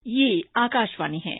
ये आकाशवाणी है।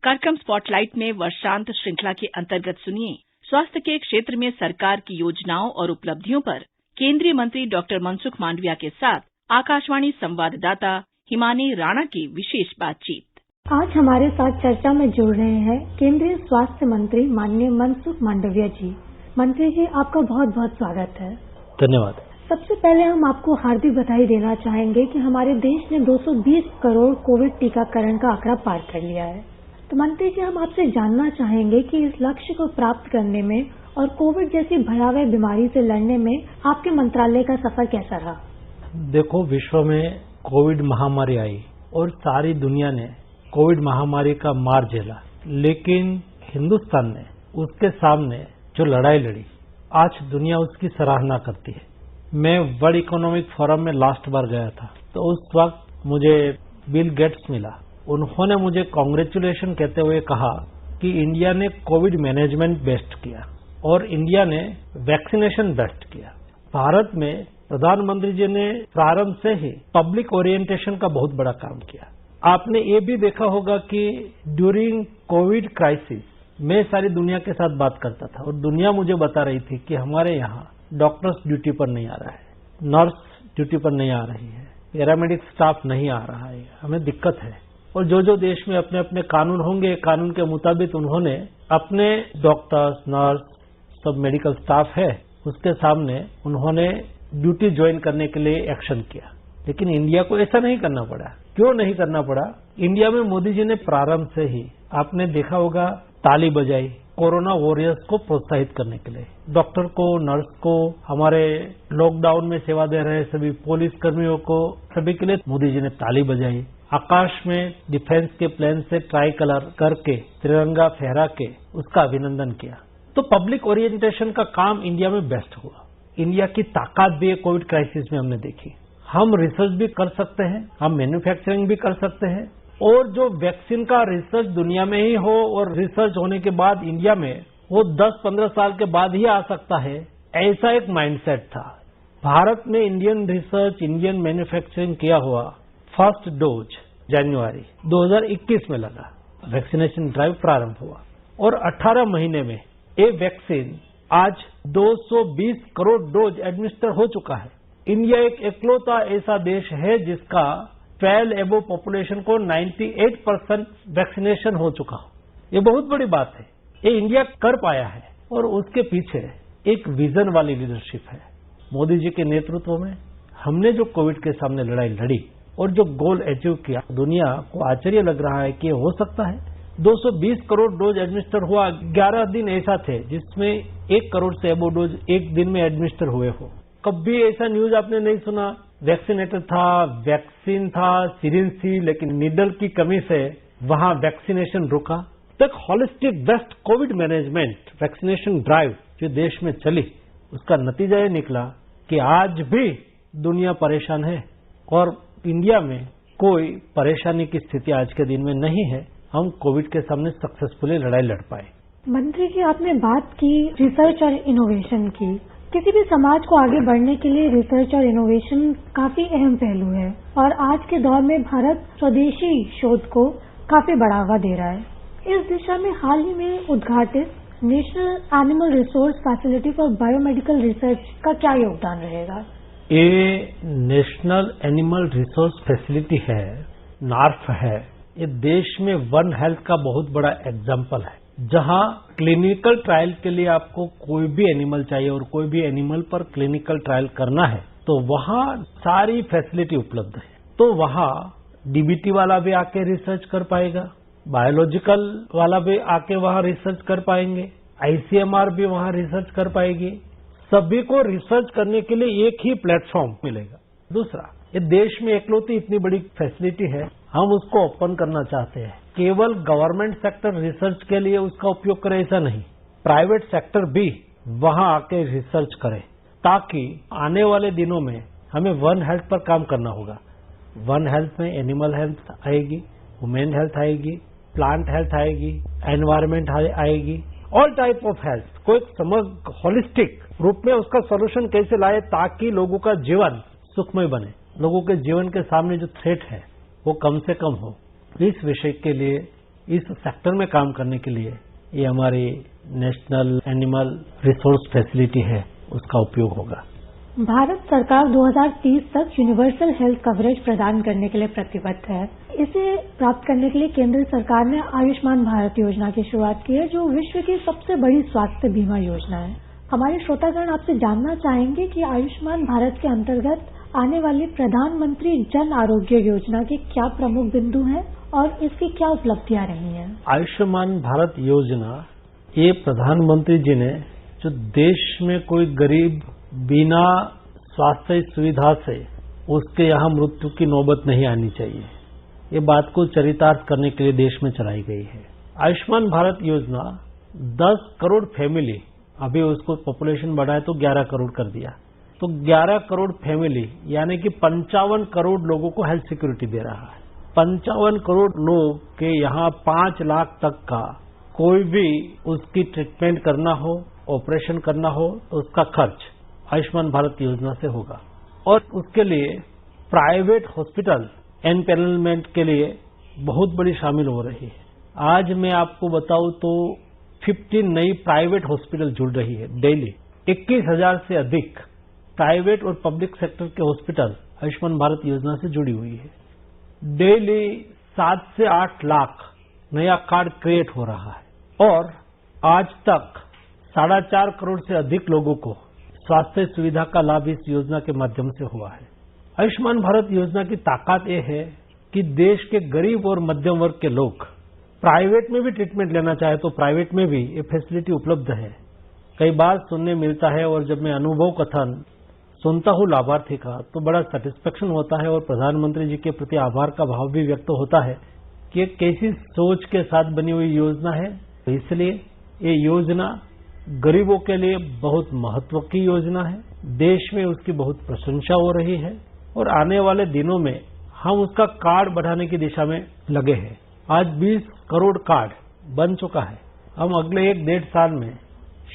कार्यक्रम स्पॉटलाइट में वर्षांत श्रृंखला के अंतर्गत सुनिए स्वास्थ्य के क्षेत्र में सरकार की योजनाओं और उपलब्धियों पर केंद्रीय मंत्री डॉक्टर मनसुख मांडविया के साथ आकाशवाणी संवाददाता हिमानी राणा की विशेष बातचीत। आज हमारे साथ चर्चा में जुड़ रहे हैं केंद्रीय स्वास्थ्य मंत्री माननीय मनसुख मांडविया जी। मंत्री जी, आपका बहुत बहुत स्वागत है। धन्यवाद। सबसे पहले हम आपको हार्दिक बधाई देना चाहेंगे कि हमारे देश ने 220 करोड़ कोविड टीकाकरण का आंकड़ा पार कर लिया है। तो मंत्री जी, हम आपसे जानना चाहेंगे कि इस लक्ष्य को प्राप्त करने में और कोविड जैसी भयावह बीमारी से लड़ने में आपके मंत्रालय का सफर कैसा रहा? देखो, विश्व में कोविड महामारी आई और सारी दुनिया ने कोविड महामारी का मार झेला, लेकिन हिंदुस्तान ने उसके सामने जो लड़ाई लड़ी, आज दुनिया उसकी सराहना करती है। मैं वर्ल्ड इकोनॉमिक फोरम में लास्ट बार गया था, तो उस वक्त मुझे बिल गेट्स मिला। उन्होंने मुझे कांग्रेचुलेशन कहते हुए कहा कि इंडिया ने कोविड मैनेजमेंट बेस्ट किया और इंडिया ने वैक्सीनेशन बेस्ट किया। भारत में प्रधानमंत्री जी ने प्रारंभ से ही पब्लिक ओरिएंटेशन का बहुत बड़ा काम किया। आपने ये भी देखा होगा कि ड्यूरिंग कोविड क्राइसिस मैं सारी दुनिया के साथ बात करता था और दुनिया मुझे बता रही थी कि हमारे यहाँ डॉक्टर्स ड्यूटी पर नहीं आ रहा है, नर्स ड्यूटी पर नहीं आ रही है, पैरामेडिक स्टाफ नहीं आ रहा है, हमें दिक्कत है। और जो देश में अपने अपने कानून होंगे, कानून के मुताबिक उन्होंने अपने डॉक्टर्स, नर्स, सब मेडिकल स्टाफ है, उसके सामने उन्होंने ड्यूटी ज्वाइन करने के लिए एक्शन किया। लेकिन इंडिया को ऐसा नहीं करना पड़ा। क्यों नहीं करना पड़ा? इंडिया में मोदी जी ने प्रारंभ से ही, आपने देखा होगा, ताली बजाई कोरोना वॉरियर्स को प्रोत्साहित करने के लिए। डॉक्टर को, नर्स को, हमारे लॉकडाउन में सेवा दे रहे सभी पुलिस कर्मियों को, सभी के लिए मोदी जी ने ताली बजाई। आकाश में डिफेंस के प्लेन से ट्राई कलर करके तिरंगा फहरा के उसका अभिनंदन किया। तो पब्लिक ओरिएंटेशन का काम इंडिया में बेस्ट हुआ। इंडिया की ताकत भी कोविड क्राइसिस में हमने देखी। हम रिसर्च भी कर सकते हैं, हम मैन्युफैक्चरिंग भी कर सकते हैं, और जो वैक्सीन का रिसर्च दुनिया में ही हो और रिसर्च होने के बाद इंडिया में वो 10-15 साल के बाद ही आ सकता है, ऐसा एक माइंडसेट था। भारत में इंडियन रिसर्च, इंडियन मैन्युफैक्चरिंग किया हुआ फर्स्ट डोज जनवरी 2021 में लगा। वैक्सीनेशन ड्राइव प्रारंभ हुआ और 18 महीने में ये वैक्सीन आज 220 करोड़ डोज एडमिनिस्टर हो चुका है। इंडिया एक इकलौता ऐसा देश है जिसका 12 एबो पॉपुलेशन को 98% वैक्सीनेशन हो चुका हो। ये बहुत बड़ी बात है। ये इंडिया कर पाया है और उसके पीछे एक विजन वाली लीडरशिप है। मोदी जी के नेतृत्व में हमने जो कोविड के सामने लड़ाई लड़ी और जो गोल अचीव किया, दुनिया को आश्चर्य लग रहा है कि हो सकता है। 220 करोड़ डोज एडमिनिस्टर हुआ। 11 दिन ऐसा थे जिसमें 1 करोड़ से एबो डोज एक दिन में एडमिनिस्टर हुए हो। कभी ऐसा न्यूज आपने नहीं सुना वैक्सीनेटर था, वैक्सीन था, सिरिंज थी, लेकिन नीडल की कमी से वहां वैक्सीनेशन रुका। तो एक holistic best Covid management vaccination drive जो देश में चली, उसका नतीजा ये निकला कि आज भी दुनिया परेशान है और इंडिया में कोई परेशानी की स्थिति आज के दिन में नहीं है। हम कोविड के सामने सक्सेसफुली लड़ाई लड़ पाए। मंत्री जी, आपने बात की रिसर्च और इनोवेशन की। किसी भी समाज को आगे बढ़ने के लिए रिसर्च और इनोवेशन काफी अहम पहलू है और आज के दौर में भारत स्वदेशी शोध को काफी बढ़ावा दे रहा है। इस दिशा में हाल ही में उद्घाटित national animal resource facility for biomedical research का क्या योगदान रहेगा? ये नेशनल एनिमल रिसोर्स फैसिलिटी है, नार्फ है, ये देश में वन हेल्थ का बहुत बड़ा एग्जाम्पल है। जहां क्लिनिकल ट्रायल के लिए आपको कोई भी एनिमल चाहिए और कोई भी एनिमल पर क्लिनिकल ट्रायल करना है तो वहां सारी फैसिलिटी उपलब्ध है। तो वहां डीबीटी वाला भी आके रिसर्च कर पाएगा, बायोलॉजिकल वाला भी आके वहां रिसर्च कर पाएंगे, आईसीएमआर भी वहां रिसर्च कर पाएगी। सभी को रिसर्च करने के लिए एक ही प्लेटफॉर्म मिलेगा। दूसरा, ये देश में इकलौती इतनी बड़ी फैसिलिटी है, हम उसको ओपन करना चाहते हैं। केवल गवर्नमेंट सेक्टर रिसर्च के लिए उसका उपयोग करे ऐसा नहीं, प्राइवेट सेक्टर भी वहां आके रिसर्च करे, ताकि आने वाले दिनों में हमें वन हेल्थ पर काम करना होगा। वन हेल्थ में एनिमल हेल्थ आएगी, ह्यूमन हेल्थ आएगी, प्लांट हेल्थ आएगी, एनवायरमेंट आएगी, ऑल टाइप ऑफ हेल्थ को एक समग्र होलिस्टिक रूप में उसका सोल्यूशन कैसे लाए ताकि लोगों का जीवन सुखमय बने, लोगों के जीवन के सामने जो थ्रेट है वो कम से कम हो। इस विषय के लिए, इस सेक्टर में काम करने के लिए ये हमारी नेशनल एनिमल रिसोर्स फैसिलिटी है, उसका उपयोग होगा। भारत सरकार 2030 तक यूनिवर्सल हेल्थ कवरेज प्रदान करने के लिए प्रतिबद्ध है। इसे प्राप्त करने के लिए केंद्र सरकार ने आयुष्मान भारत योजना की शुरुआत की है, जो विश्व की सबसे बड़ी स्वास्थ्य बीमा योजना है। हमारे श्रोतागण आपसे जानना चाहेंगे कि आयुष्मान भारत के अंतर्गत आने वाली प्रधानमंत्री जन आरोग्य योजना के क्या प्रमुख बिंदु हैं और इसकी क्या उपलब्धियां रही हैं? आयुष्मान भारत योजना ये प्रधानमंत्री जी ने जो देश में कोई गरीब बिना स्वास्थ्य सुविधा से उसके यहाँ मृत्यु की नौबत नहीं आनी चाहिए, ये बात को चरितार्थ करने के लिए देश में चलाई गई है। आयुष्मान भारत योजना 10 करोड़ फैमिली, अभी उसको पॉपुलेशन बढ़ाए तो 11 करोड़ कर दिया, तो 11 करोड़ फैमिली यानी कि 55 करोड़ लोगों को हेल्थ सिक्योरिटी दे रहा है। 55 करोड़ लोग के यहाँ 5 लाख तक का कोई भी उसकी ट्रीटमेंट करना हो, ऑपरेशन करना हो, तो उसका खर्च आयुष्मान भारत योजना से होगा। और उसके लिए प्राइवेट हॉस्पिटल एनपैनलमेंट के लिए बहुत बड़ी शामिल हो रही है। आज मैं आपको बताऊं तो 15 नई प्राइवेट हॉस्पिटल जुड़ रही है डेली। 21,000 से अधिक प्राइवेट और पब्लिक सेक्टर के हॉस्पिटल आयुष्मान भारत योजना से जुड़ी हुई है। डेली 7 से 8 लाख नया कार्ड क्रिएट हो रहा है और आज तक 4.5 करोड़ से अधिक लोगों को स्वास्थ्य सुविधा का लाभ इस योजना के माध्यम से हुआ है। आयुष्मान भारत योजना की ताकत यह है कि देश के गरीब और मध्यम वर्ग के लोग प्राइवेट में भी ट्रीटमेंट लेना चाहे तो प्राइवेट में भी ये फैसिलिटी उपलब्ध है। कई बार सुनने मिलता है और जब मैं अनुभव कथन सुनता हूं लाभार्थी का तो बड़ा सेटिस्फेक्शन होता है और प्रधानमंत्री जी के प्रति आभार का भाव भी व्यक्त होता है कि एक कैसी सोच के साथ बनी हुई योजना है। तो इसलिए ये योजना गरीबों के लिए बहुत महत्व की योजना है। देश में उसकी बहुत प्रशंसा हो रही है और आने वाले दिनों में हम उसका कार्ड बढ़ाने की दिशा में लगे हैं। आज 20 करोड़ कार्ड बन चुका है। हम अगले 1-1.5 साल में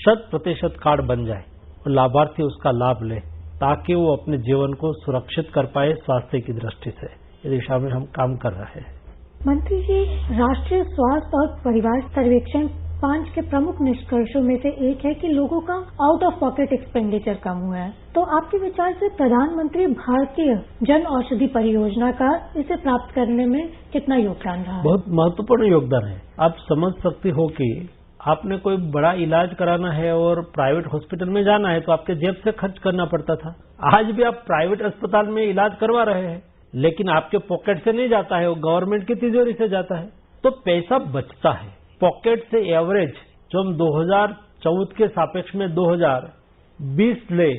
100% कार्ड बन जाए और लाभार्थी उसका लाभ ले ताकि वो अपने जीवन को सुरक्षित कर पाए स्वास्थ्य की दृष्टि से। इस दिशा में हम काम कर रहे हैं। मंत्री जी, राष्ट्रीय स्वास्थ्य और परिवार सर्वेक्षण 5 के प्रमुख निष्कर्षों में से एक है कि लोगों का आउट ऑफ पॉकेट एक्सपेंडिचर कम हुआ है। तो आपके विचार से प्रधानमंत्री भारतीय जन औषधि परियोजना का इसे प्राप्त करने में कितना योगदान रहा है? बहुत महत्वपूर्ण योगदान है। आप समझ सकते हो कि आपने कोई बड़ा इलाज कराना है और प्राइवेट हॉस्पिटल में जाना है तो आपके जेब से खर्च करना पड़ता था। आज भी आप प्राइवेट अस्पताल में इलाज करवा रहे हैं लेकिन आपके पॉकेट से नहीं जाता है, वो गवर्नमेंट की तिजोरी से जाता है, तो पैसा बचता है। पॉकेट से एवरेज जो हम 2014 के सापेक्ष में 2020 ले,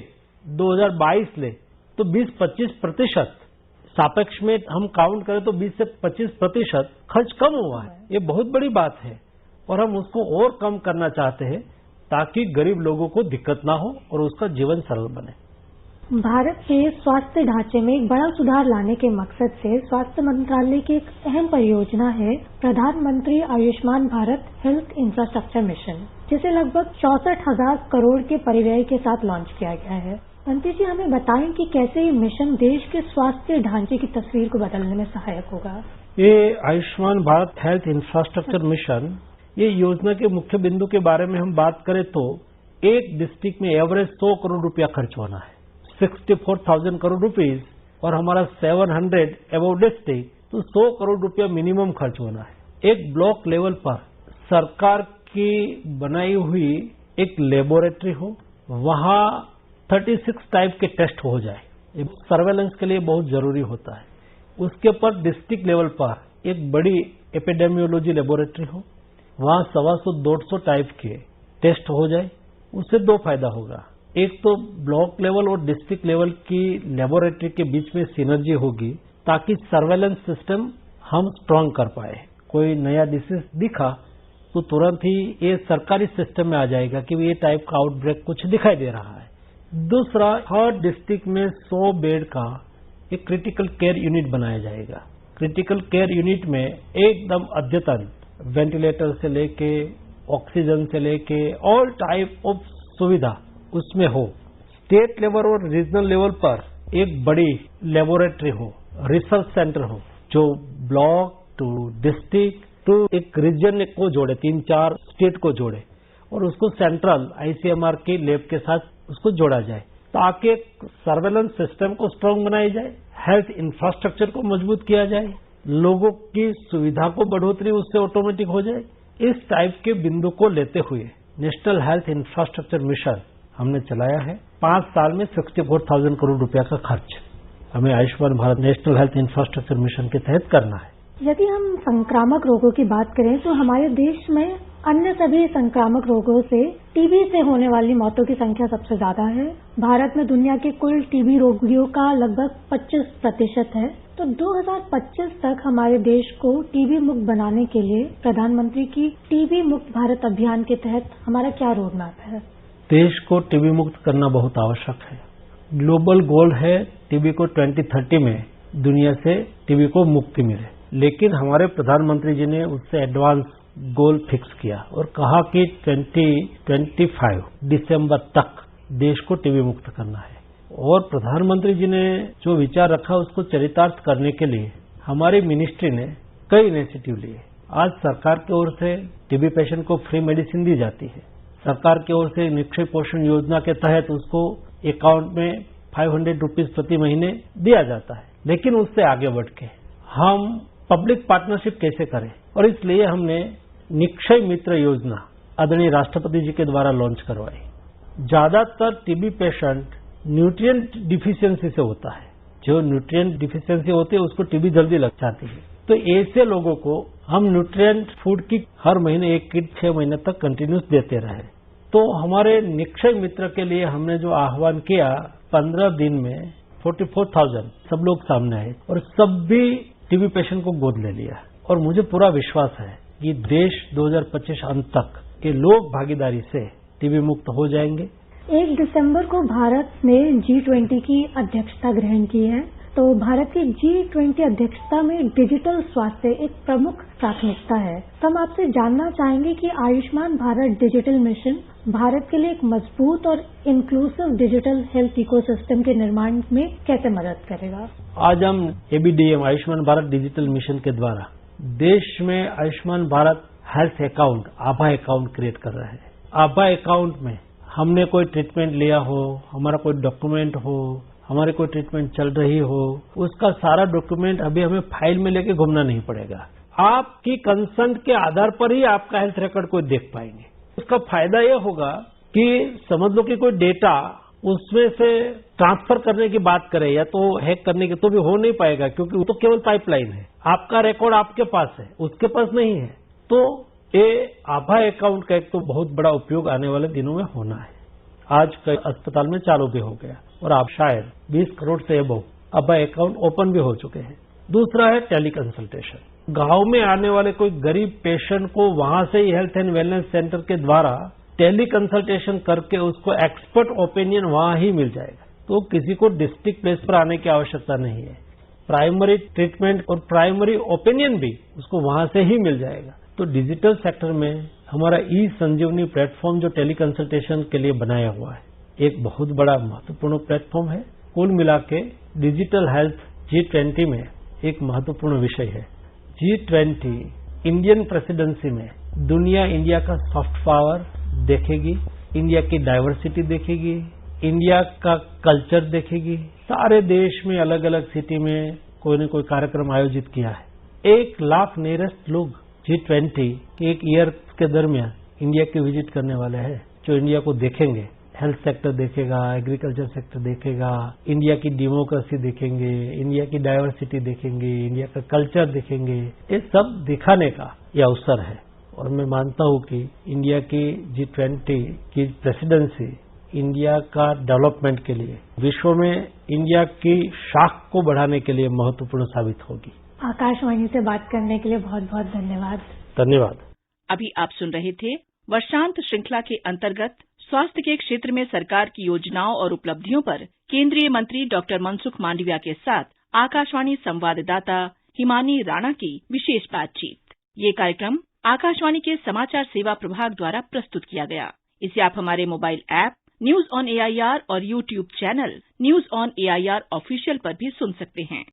2022 ले तो 20-25% सापेक्ष में हम काउंट करें तो 20 से 25% खर्च कम हुआ है। ये बहुत बड़ी बात है और हम उसको और कम करना चाहते हैं ताकि गरीब लोगों को दिक्कत ना हो और उसका जीवन सरल बने। भारत के स्वास्थ्य ढांचे में एक बड़ा सुधार लाने के मकसद से स्वास्थ्य मंत्रालय की एक अहम परियोजना है प्रधानमंत्री Ayushman Bharat health infrastructure mission, जिसे लगभग 64,000 करोड़ के परिव्यय के साथ लॉन्च किया गया है। मंत्री जी, हमें बताएं कि कैसे ये मिशन देश के स्वास्थ्य ढांचे की तस्वीर को बदलने में सहायक होगा। ये Ayushman Bharat health infrastructure mission, ये योजना के मुख्य बिंदु के बारे में हम बात करें तो एक डिस्ट्रिक्ट में एवरेज 100 करोड़ रुपया खर्च होना है, 64,000 करोड़ रुपीज, और हमारा 700 अबव डिस्ट्रिक्ट तो 100 करोड़ रुपया मिनिमम खर्च होना है। एक ब्लॉक लेवल पर सरकार की बनाई हुई एक लेबोरेटरी हो, वहां 36 टाइप के टेस्ट हो जाए, सर्वेलेंस के लिए बहुत जरूरी होता है। उसके ऊपर डिस्ट्रिक्ट लेवल पर एक बड़ी एपिडेमियोलॉजी लेबोरेटरी हो, वहां 125-200 टाइप के टेस्ट हो जाए। उससे 2 फायदा होगा। एक तो ब्लॉक लेवल और डिस्ट्रिक्ट लेवल की लेबोरेटरी के बीच में सिनर्जी होगी ताकि सर्वेलेंस सिस्टम हम स्ट्रांग कर पाए। कोई नया डिसीज दिखा तो तुरंत ही ये सरकारी सिस्टम में आ जाएगा कि ये टाइप का आउटब्रेक कुछ दिखाई दे रहा है। दूसरा, हर डिस्ट्रिक्ट में 100 बेड का एक क्रिटिकल केयर यूनिट बनाया जाएगा। क्रिटिकल केयर यूनिट में एकदम अद्यतन वेंटिलेटर से लेके ऑक्सीजन से लेके ऑल टाइप ऑफ सुविधा उसमें हो। स्टेट लेवल और रीजनल लेवल पर एक बड़ी लेबोरेटरी हो, रिसर्च सेंटर हो, जो ब्लॉक टू डिस्ट्रिक्ट टू एक रीजन को जोड़े, 3-4 स्टेट को जोड़े और उसको सेंट्रल ICMR की लैब के साथ उसको जोड़ा जाए ताकि सर्वेलेंस सिस्टम को स्ट्रांग बनाई जाए, हेल्थ इंफ्रास्ट्रक्चर को मजबूत किया जाए, लोगों की सुविधा को बढ़ोतरी उससे ऑटोमेटिक हो जाए। इस टाइप के बिंदु को लेते हुए नेशनल हेल्थ इंफ्रास्ट्रक्चर मिशन हमने चलाया है। 5 साल में 64,000 करोड़ रुपया का खर्च हमें Ayushman Bharat national health infrastructure mission के तहत करना है। यदि हम संक्रामक रोगों की बात करें तो हमारे देश में अन्य सभी संक्रामक रोगों से टीबी से होने वाली मौतों की संख्या सबसे ज्यादा है। भारत में दुनिया के कुल टीबी रोगियों का लगभग 25% है। तो 2025 तक हमारे देश को टीबी मुक्त बनाने के लिए प्रधानमंत्री की टीबी मुक्त भारत अभियान के तहत हमारा क्या रोड मैप है? देश को टीबी मुक्त करना बहुत आवश्यक है। ग्लोबल गोल है टीबी को 2030 में दुनिया से टीबी को मुक्ति मिले, लेकिन हमारे प्रधानमंत्री जी ने उससे एडवांस गोल फिक्स किया और कहा कि 2025 दिसंबर तक देश को टीबी मुक्त करना है। और प्रधानमंत्री जी ने जो विचार रखा उसको चरितार्थ करने के लिए हमारी मिनिस्ट्री ने कई इनिशिएटिव लिए। आज सरकार की ओर से टीबी पेशेंट को फ्री मेडिसिन दी जाती है। सरकार की ओर से निक्षय पोषण योजना के तहत उसको अकाउंट में 500 रुपीज प्रति महीने दिया जाता है। लेकिन उससे आगे बढ़ के हम पब्लिक पार्टनरशिप कैसे करें, और इसलिए हमने निक्षय मित्र योजना आदरणीय राष्ट्रपति जी के द्वारा लॉन्च करवाई। ज्यादातर टीबी पेशेंट न्यूट्रिएंट डिफिशियंसी से होता है। जो न्यूट्रिएंट डिफिशियंसी होती है उसको टीबी जल्दी लग जाती है। तो ऐसे लोगों को हम न्यूट्रिएंट फूड की हर महीने 1 किट 6 महीने तक कंटिन्यूस देते रहे। तो हमारे निक्षय मित्र के लिए हमने जो आह्वान किया, 15 दिन में 44,000 सब लोग सामने आए और सभी टीबी पेशेंट को गोद ले लिया। और मुझे पूरा विश्वास है कि देश 2025 अंत तक के लोग भागीदारी से टीबी मुक्त हो जाएंगे। 1 दिसंबर को भारत ने G20 की अध्यक्षता ग्रहण की है। तो भारत की G20 अध्यक्षता में डिजिटल स्वास्थ्य एक प्रमुख प्राथमिकता है। तो हम आपसे जानना चाहेंगे कि आयुष्मान भारत डिजिटल मिशन भारत के लिए एक मजबूत और इंक्लूसिव डिजिटल हेल्थ इकोसिस्टम के निर्माण में कैसे मदद करेगा? आज हम ABDM Ayushman Bharat digital mission के द्वारा देश में आयुष्मान भारत हेल्थ अकाउंट आभा अकाउंट क्रिएट कर रहे हैं। आभा अकाउंट में हमने कोई ट्रीटमेंट लिया हो, हमारा कोई डॉक्यूमेंट हो, हमारी कोई ट्रीटमेंट चल रही हो, उसका सारा डॉक्यूमेंट अभी हमें फाइल में लेके घूमना नहीं पड़ेगा। आपकी कंसर्न के आधार पर ही आपका हेल्थ रिकॉर्ड को देख पाएंगे। उसका फायदा यह होगा कि समझ लो कि कोई डेटा उसमें से ट्रांसफर करने की बात करें या तो हैक करने की, तो भी हो नहीं पाएगा क्योंकि वो तो केवल पाइपलाइन है। आपका रिकॉर्ड आपके पास है, उसके पास नहीं है। तो ये आभा अकाउंट का एक तो बहुत बड़ा उपयोग आने वाले दिनों में होना है। आज कई अस्पताल में चालू भी हो गया और आप शायद 20 करोड़ से अबव आभा अकाउंट ओपन भी हो चुके हैं। दूसरा है टेली कंसल्टेशन। गांव में आने वाले कोई गरीब पेशेंट को वहां से ही हेल्थ एंड वेलनेस सेंटर के द्वारा टेली कंसल्टेशन करके उसको एक्सपर्ट ओपिनियन वहां ही मिल जाएगा। तो किसी को डिस्ट्रिक्ट प्लेस पर आने की आवश्यकता नहीं है। प्राइमरी ट्रीटमेंट और प्राइमरी ओपिनियन भी उसको वहां से ही मिल जाएगा। तो डिजिटल सेक्टर में हमारा ई संजीवनी प्लेटफॉर्म जो टेली कंसल्टेशन के लिए बनाया हुआ है, एक बहुत बड़ा महत्वपूर्ण प्लेटफॉर्म है। कुल मिला के डिजिटल हेल्थ G20 में एक महत्वपूर्ण विषय है। G20 इंडियन प्रेसिडेंसी में दुनिया इंडिया का सॉफ्ट पावर देखेगी, इंडिया की डाइवर्सिटी देखेगी, इंडिया का कल्चर देखेगी। सारे देश में अलग अलग सिटी में कोई न कोई कार्यक्रम आयोजित किया है। 1 लाख नियरेस्ट लोग G20 के एक ईयर के दरमियान इंडिया की विजिट करने वाले हैं, जो इंडिया को देखेंगे। हेल्थ सेक्टर देखेगा, एग्रीकल्चर सेक्टर देखेगा, इंडिया की डेमोक्रेसी देखेंगे, इंडिया की डाइवर्सिटी देखेंगे, इंडिया का कल्चर देखेंगे। ये सब दिखाने का यह अवसर है और मैं मानता हूं कि इंडिया की G20 की प्रेसिडेंसी इंडिया का डेवलपमेंट के लिए, विश्व में इंडिया की शाख को बढ़ाने के लिए महत्वपूर्ण साबित होगी। आकाशवाणी से बात करने के लिए बहुत बहुत धन्यवाद। धन्यवाद। अभी आप सुन रहे थे वर्षांत श्रृंखला के अंतर्गत स्वास्थ्य के क्षेत्र में सरकार की योजनाओं और उपलब्धियों पर केंद्रीय मंत्री डॉक्टर मनसुख मांडविया के साथ आकाशवाणी संवाददाता हिमानी राणा की विशेष बातचीत। ये कार्यक्रम आकाशवाणी के समाचार सेवा प्रभाग द्वारा प्रस्तुत किया गया। इसे आप हमारे mobile app news on AIR और YouTube channel news on AIR official पर भी सुन सकते हैं।